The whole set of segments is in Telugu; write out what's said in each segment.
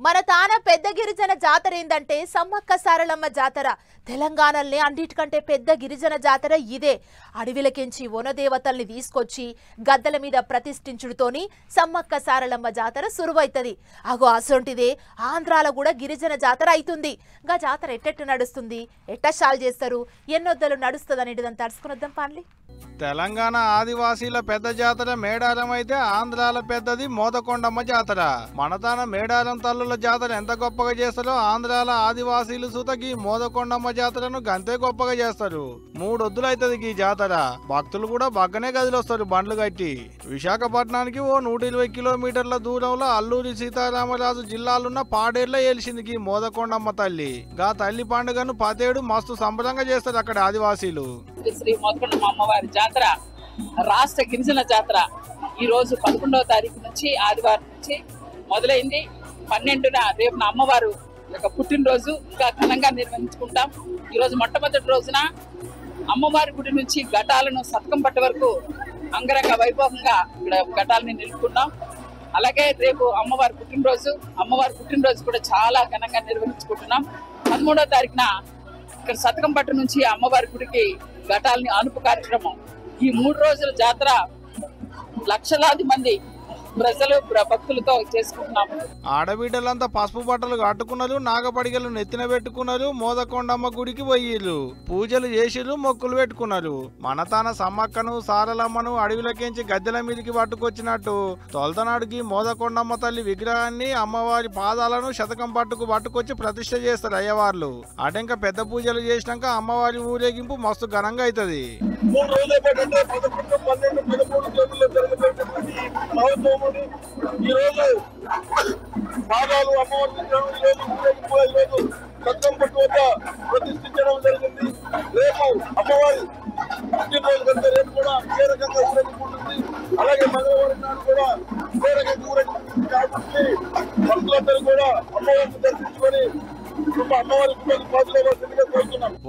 మన తాన పెద్ద గిరిజన జాతర ఏందంటే సమ్మక్క సారలమ్మ జాతర. తెలంగాణలోనే అన్నిటికంటే పెద్ద గిరిజన జాతర ఇదే. అడవిలకించి వనదేవతల్ని తీసుకొచ్చి గద్దల మీద ప్రతిష్ఠించుడుతోని సమ్మక్క సారలమ్మ జాతర సురువైతది. అగో అసొంటిదే ఆంధ్రాలో కూడా గిరిజన జాతర అవుతుంది. గా జాతర ఎట్టెట్టు నడుస్తుంది, ఎట్టశాలు చేస్తారు, ఎన్నొద్దలు నడుస్తుంది అనేటిదంతా తెలుసుకునొద్దాం పాన్లి. తెలంగాణ ఆదివాసీల పెద్ద జాతర మేడారం అయితే ఆంధ్రాల పెద్దది మోదకొండమ్మ జాతర. మనతాన మేడారం తల్లుల జాతర ఎంత గొప్పగా చేస్తారో ఆంధ్రాల ఆదివాసీలు సుతకి మోదకొండమ్మ జాతరను గంతే గొప్పగా చేస్తారు. 3 వద్దులైతుంది ఈ జాతర. భక్తులు కూడా బగ్గనే గదిలొస్తారు బండ్లు కట్టి. విశాఖపట్నానికి ఓ 120 కిలోమీటర్ల దూరంలో అల్లూరి సీతారామరాజు జిల్లాలున్న పాడేర్లో ఏలిసింది ఈ మోదకొండమ్మ తల్లి. గా తల్లి పండుగను 10 ఏడు మస్తు సంబరంగా చేస్తారు అక్కడ ఆదివాసీలు. శ్రీ మోదకొండమ్మ అమ్మవారి జాతర రాష్ట్ర గిరిజన జాతర ఈ రోజు 11వ తారీఖు నుంచి ఆదివారం నుంచి మొదలైంది. 12న రేపున అమ్మవారు యొక్క పుట్టినరోజు ఇంకా ఘనంగా నిర్వహించుకుంటాం. ఈ రోజు మొట్టమొదటి రోజున అమ్మవారి గుడి నుంచి ఘటాలను సతకం పట్ట వరకు అంగరంగ వైభవంగా ఇక్కడ ఘటాలని నిలుపుకున్నాం. అలాగే రేపు అమ్మవారి పుట్టినరోజు కూడా చాలా ఘనంగా నిర్వహించుకుంటున్నాం. 13వ తారీఖున ఇక్కడ సతకం పట్టు నుంచి అమ్మవారి గుడికి ఘటాలని అనుపు కార్యక్రమం. ఈ 3 రోజుల జాతర లక్షలాది మంది ప్రజలు భక్తులతో చేసుకుంటున్నాము. ఆడబిడ్డలంతా పసుపు బట్టలు కట్టుకున్నారు, నాగపడిగలు నెత్తిన పెట్టుకున్నారు, మోదకొండమ్మ గుడికి పోయిర్రు, పూజలు చేసిర్రు, మొక్కులు పెట్టుకున్నారు. మన తన సమ్మక్కను సారలమ్మను అడవిలోకించి గద్దెల మీదకి పట్టుకొచ్చినట్టు తొలతనాడుకి మోదకొండమ్మ తల్లి విగ్రహాన్ని అమ్మవారి పాదాలను శతకం పట్టుకొచ్చి ప్రతిష్ఠ చేస్తారు అయ్యవార్లు. అటెంక పెద్ద పూజలు చేసినాక అమ్మవారి ఊరేగింపు మస్తు ఘనంగా అవుతుంది. 3 రోజుల పాటు అంటే 11, 12, 13 తేదీల్లో జరగబోయేటటువంటి మహోత్సవం ఈ రోజు పాదాలు అమ్మవారి విగ్రహం ఈ రోజు ఊరేగింపు ఈ రోజు సత్యం పట్టు వద్ద ప్రతిష్ఠించడం జరిగింది. రేపు అమ్మవారి పుట్టినరోజు కంటే రేపు కూడా ఏ రకంగా ఊరేగింపు ఉంటుంది. అలాగే మంగళవారం నాడు కూడా ఏ రకంగా ఊరేగింపు కాబట్టి భక్తులందరూ కూడా అమ్మవారిని దర్శించుకొని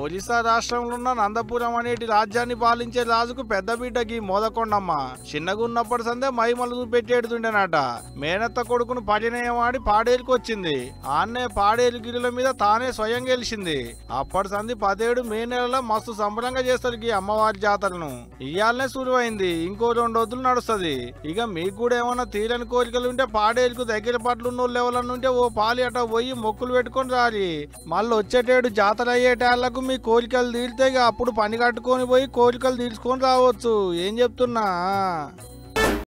ఒరిస్సా రాష్ట్రంలో ఉన్న నందపురం అనేటి రాజ్యాన్ని పాలించే రాజుకు పెద్ద బిడ్డకి మోదకొండమ్మ చిన్నగున్నప్పటి సందే మైమలు చూపెట్టేడుతుండేనట. మేనత్త కొడుకును పరిణయమాడి పాడేరుకు వచ్చింది. ఆన్నే పాడేరు గిరిల మీద తానే స్వయం గెలిచింది. అప్పటి సంది 10 ఏడు మే నెలలో మస్తు సంబరంగా చేస్తారు ఈ అమ్మవారి జాతరను. ఇయాలనే సురువైంది, ఇంకో 2 వద్దులు నడుస్తుంది. ఇక మీకు కూడా ఏమన్నా తీరని కోరికలు ఉంటే పాడేరుకు దగ్గర పట్లున్న లెవెల్ ఉంటే ఓ పాలి అట పోయి మొక్కులు పెట్టుకొని రారి. మళ్ళీ వచ్చేటేడు జాతర అయ్యేటాళ్లకు మీ కోరికలు తీరితే అప్పుడు పని కట్టుకొని పోయి కోరికలు తీర్చుకొని రావచ్చు. ఏం చెప్తున్నా.